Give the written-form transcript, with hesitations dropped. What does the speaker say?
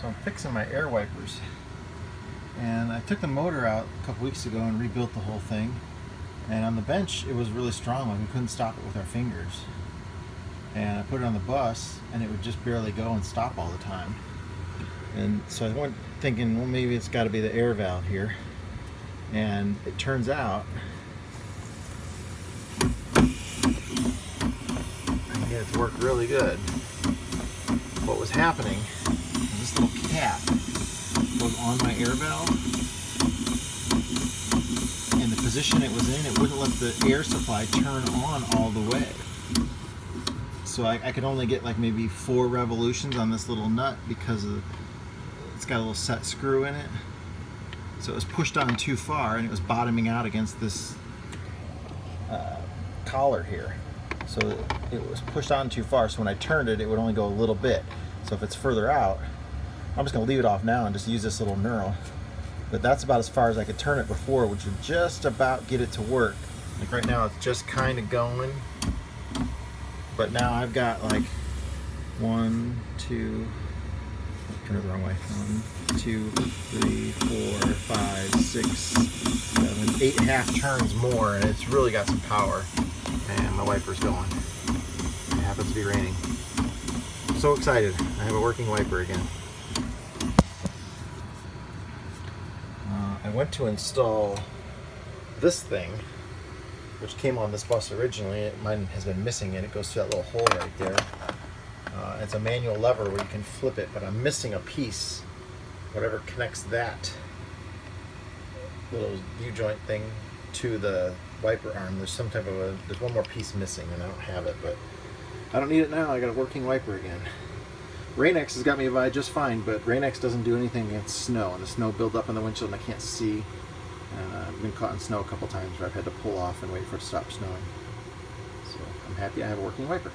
So I'm fixing my air wipers. And I took the motor out a couple weeks ago and rebuilt the whole thing. And on the bench, it was really strong, like we couldn't stop it with our fingers. And I put it on the bus, and it would just barely go and stop all the time. And so I went thinking, well, maybe it's got to be the air valve here. And it turns out, I get it to work really good. What was happening was this little cap was on my air valve, and the position it was in, it wouldn't let the air supply turn on all the way. So I could only get like maybe 4 revolutions on this little nut because it's got a little set screw in it. So it was pushed on too far, and it was bottoming out against this collar here. So it was pushed on too far, so when I turned it, it would only go a little bit. So if it's further out, I'm just going to leave it off now and just use this little knurl. But that's about as far as I could turn it before, which would just about get it to work. Like right now, it's just kind of going. But now I've got like 1, 2, turn it the wrong way. 1, 2, 3, 4, 5, 6, 7, 8 half turns more, and it's really got some power. And my wiper's going. It happens to be raining. I'm so excited. I have a working wiper again. I went to install this thing, which came on this bus originally. Mine has been missing it. It goes through that little hole right there. It's a manual lever where you can flip it, but I'm missing a piece. Whatever connects that little U-joint thing to the wiper arm. There's some type of there's one more piece missing, and I don't have it, but I don't need it now. I got a working wiper again. Rain-X has got me by just fine, but Rain-X doesn't do anything against snow, and the snow builds up in the windshield and I can't see. And I've been caught in snow a couple times where I've had to pull off and wait for it to stop snowing. So I'm happy I have a working wiper.